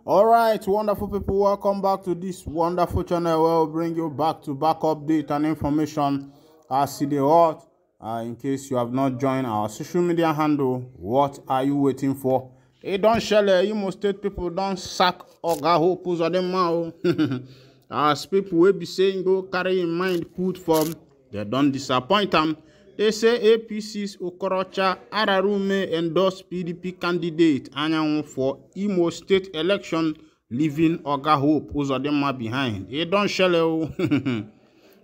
Alright, wonderful people, welcome back to this wonderful channel where we'll bring you back update and information as the hot. In case you have not joined our social media handle, what are you waiting for? Hey, don't share Imo State people don't sack Oga Hope Uzodimma. As people will be saying go carry in mind put form, they don't disappoint them. They say APC's Okorocha Ararume endorsed PDP candidate Anyanwu for Imo State election, leaving Oga Hope Uzodimma behind. They don't shell.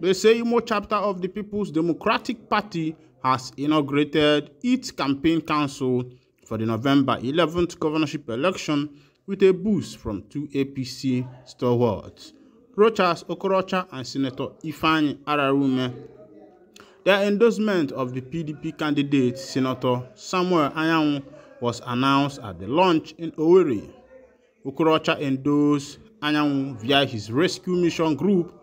They say Imo chapter of the People's Democratic Party has inaugurated its campaign council for the November 11th governorship election with a boost from two APC stalwarts, Rochas Okorocha and Senator Ifeanyi Ararume. Their endorsement of the PDP candidate, Senator Samuel Anyanwu, was announced at the launch in Owerri. Okorocha endorsed Anyanwu via his rescue mission group,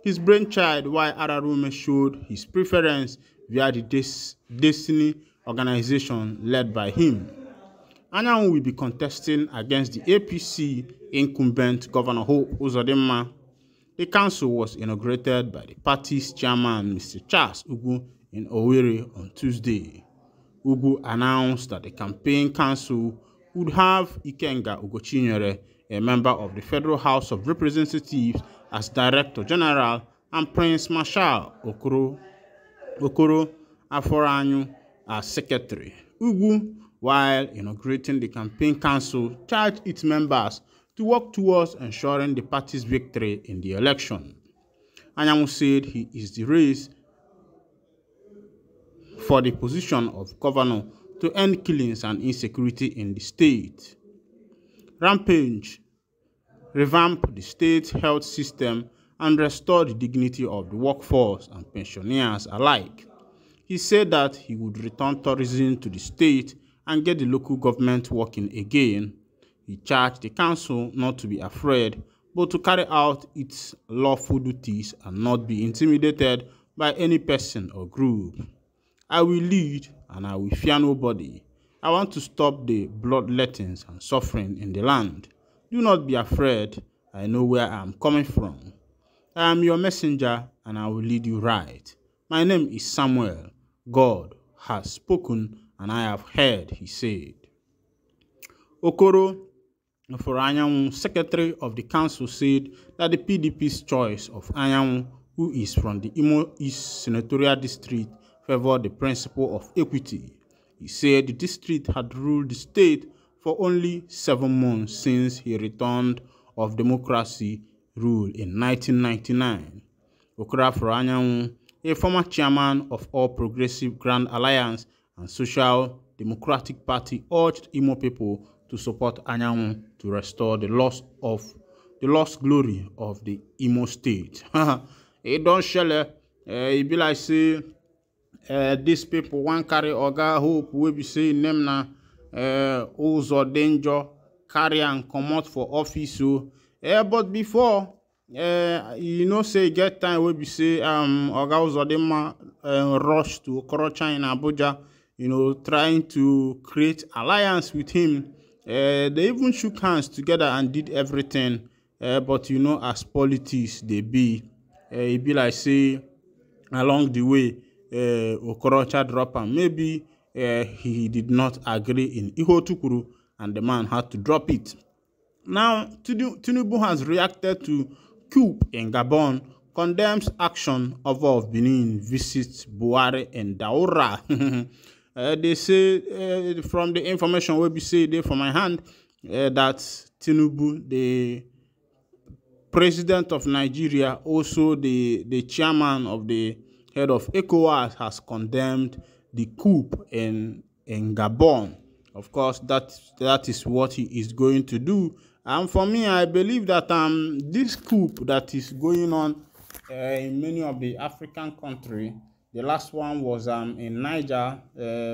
his brainchild, while Ararume showed his preference via the Destiny organization led by him. Anyanwu will be contesting against the APC incumbent Governor Hope Uzodimma. The council was inaugurated by the party's chairman, Mr. Charles Ugu, in Owerri on Tuesday. Ugu announced that the campaign council would have Ikenga Ugochinyere, a member of the Federal House of Representatives, as Director General, and Prince Marshal Okoro Aforanyu as Secretary. Ugu, while inaugurating the campaign council, charged its members to work towards ensuring the party's victory in the election. Anyanwu said he is the race for the position of governor to end killings and insecurity in the state. Rampage, revamp the state health system and restore the dignity of the workforce and pensioners alike. He said that he would return tourism to the state and get the local government working again. He charged the council not to be afraid, but to carry out its lawful duties and not be intimidated by any person or group. I will lead and I will fear nobody. I want to stop the bloodlettings and suffering in the land. Do not be afraid. I know where I am coming from. I am your messenger and I will lead you right. My name is Samuel. God has spoken and I have heard, he said. Okoro Aforanyu, secretary of the council, said that the PDP's choice of Anyanwu, who is from the Imo East Senatorial District, favored the principle of equity. He said the district had ruled the state for only 7 months since he returned of democracy rule in 1999. Okoro Aforanyu, a former chairman of All Progressive Grand Alliance and Social Democratic Party, urged Imo people to support Anyanwu to restore the lost glory of the Imo state. It don't shell. It be like say these people want carry Oga Hope we be saying them na Uzodimma carry and come out for office. So but before you know say get time we be say Oga Uzodimma rush to Okorocha in Abuja, you know, trying to create alliance with him. They even shook hands together and did everything. But you know, as politics they be, it be like say along the way, Okorocha drop him. Maybe he did not agree in Ihotukuru and the man had to drop it. Now, Tinubu has reacted to coup in Gabon, condemns action of Benin, visits Buhari and Daura. They say, from the information we be say there from my hand, that Tinubu, the president of Nigeria, also the chairman of the head of ECOWAS, has condemned the coup in Gabon. Of course, that is what he is going to do. And for me, I believe that this coup that is going on in many of the African countries. The last one was in Niger,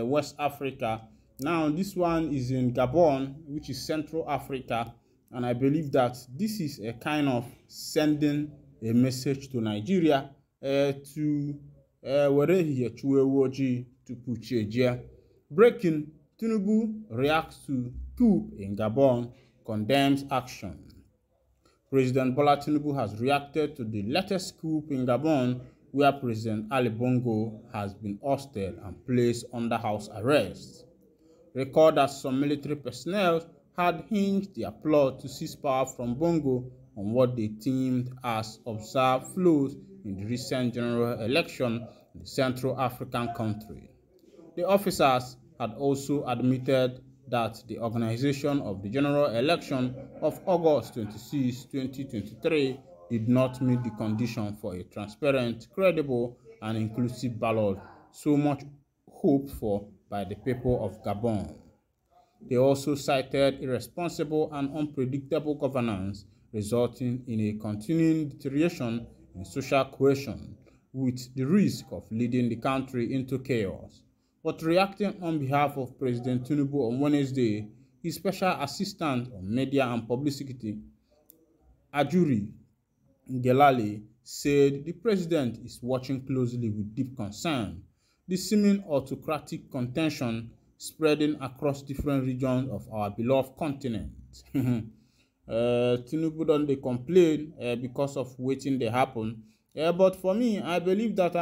West Africa. Now this one is in Gabon, which is Central Africa. And I believe that this is a kind of sending a message to Nigeria to breaking, Tinubu reacts to coup in Gabon. condemns action. President Bola Tinubu has reacted to the latest coup in Gabon, where President Ali Bongo has been ousted and placed under house arrest. Record that some military personnel had hinged their plot to seize power from Bongo on what they deemed as observed flaws in the recent general election in the Central African country. The officers had also admitted that the organization of the general election of August 26, 2023 did not meet the condition for a transparent, credible, and inclusive ballot so much hoped for by the people of Gabon. They also cited irresponsible and unpredictable governance, resulting in a continuing deterioration in social cohesion, with the risk of leading the country into chaos. But reacting on behalf of President Tinubu on Wednesday, his special assistant on media and publicity, Ajuri Ngelale, said the president is watching closely with deep concern the seeming autocratic contention spreading across different regions of our beloved continent. Tinubu don dey complain because of wetin dey happen. But for me, I believe that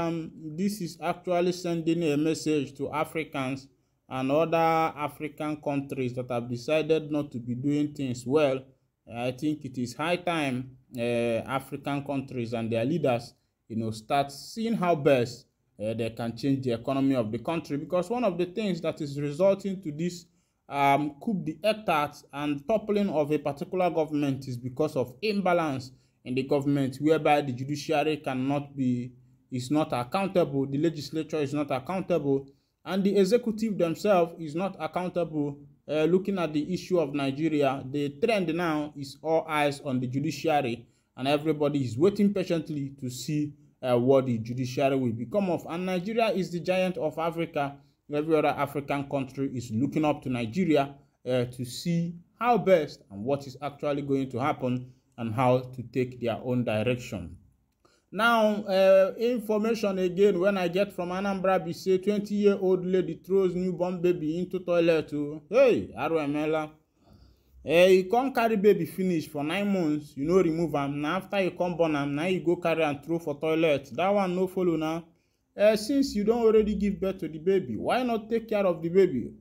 this is actually sending a message to Africans and other African countries that have decided not to be doing things well. I think it is high time African countries and their leaders, start seeing how best they can change the economy of the country, because one of the things that is resulting to this coup d'etat and toppling of a particular government is because of imbalance in the government, whereby the judiciary is not accountable, the legislature is not accountable, and the executive themselves is not accountable. Looking at the issue of Nigeria, the trend now is all eyes on the judiciary, and everybody is waiting patiently to see what the judiciary will become of. And Nigeria is the giant of Africa. Every other African country is looking up to Nigeria to see how best and what is actually going to happen and how to take their own direction. Now, information again when I get from Anambra, be say 20-year-old lady throws newborn baby into toilet. Hey, Aruemela. You can't carry baby finish for 9 months, you no remove am. Now after you come born am, now you go carry and throw for toilet. That one no follow now. Since you don't already give birth to the baby, why not take care of the baby?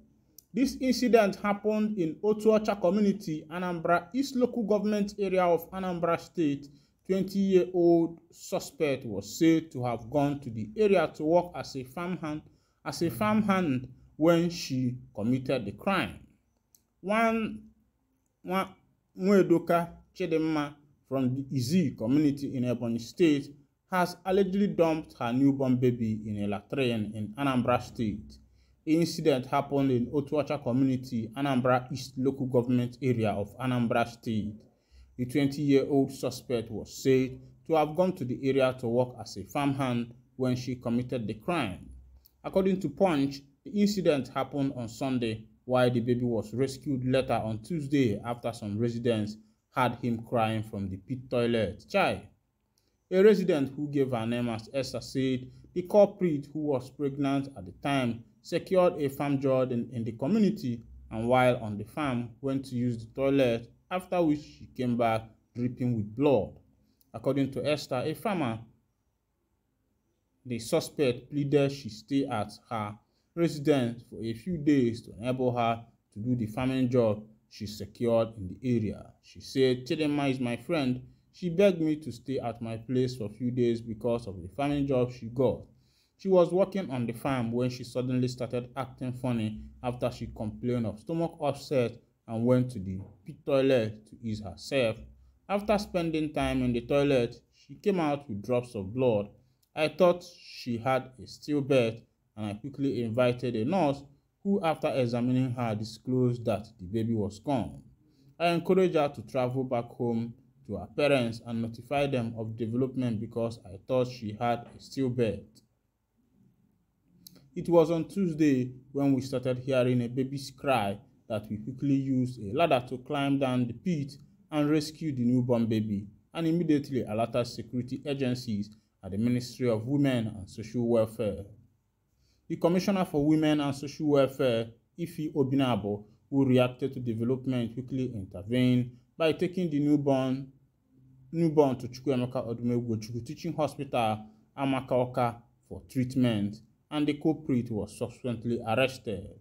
This incident happened in Okorocha community, Anambra East local government area of Anambra State. 20-year-old suspect was said to have gone to the area to work as a farmhand when she committed the crime. Nwedoka Chidimma from the Izi community in Ebonyi State has allegedly dumped her newborn baby in a latrine in Anambra State. The incident happened in Okorocha community, Anambra East local government area of Anambra State. The 20-year-old suspect was said to have gone to the area to work as a farmhand when she committed the crime. According to Punch, the incident happened on Sunday, while the baby was rescued later on Tuesday after some residents heard him crying from the pit toilet. Chai. A resident who gave her name as Esther said the culprit, who was pregnant at the time, secured a farm job in the community, and while on the farm went to use the toilet, after which she came back dripping with blood. According to Esther, a farmer, the suspect pleaded she stay at her residence for a few days to enable her to do the farming job she secured in the area. She said, "Chidimma is my friend. She begged me to stay at my place for a few days because of the farming job she got. She was working on the farm when she suddenly started acting funny after she complained of stomach upset and went to the pit toilet to ease herself. After spending time in the toilet, she came out with drops of blood. I thought she had a stillbirth, and I quickly invited a nurse who, after examining her, disclosed that the baby was gone. I encouraged her to travel back home to her parents and notify them of development because I thought she had a stillbirth. It was on Tuesday when we started hearing a baby's cry that we quickly used a ladder to climb down the pit and rescue the newborn baby, and immediately alerted security agencies at the Ministry of Women and Social Welfare." The Commissioner for Women and Social Welfare, Ifi Obinabo, who reacted to development, quickly intervened by taking the newborn to Chukwuemeka Odumegwu Teaching Hospital, Amakaoka, for treatment, and the culprit was subsequently arrested.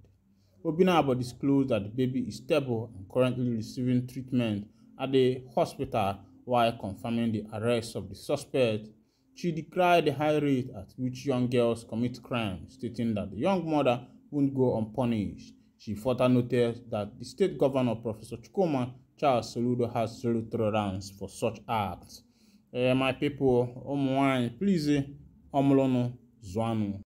Obinabo disclosed that the baby is stable and currently receiving treatment at the hospital while confirming the arrest of the suspect. She decried the high rate at which young girls commit crimes, stating that the young mother won't go unpunished. She further noted that the state governor, Professor Chukuma Charles Soludo, has zero tolerance for such acts. My people, please, omolono, zwane.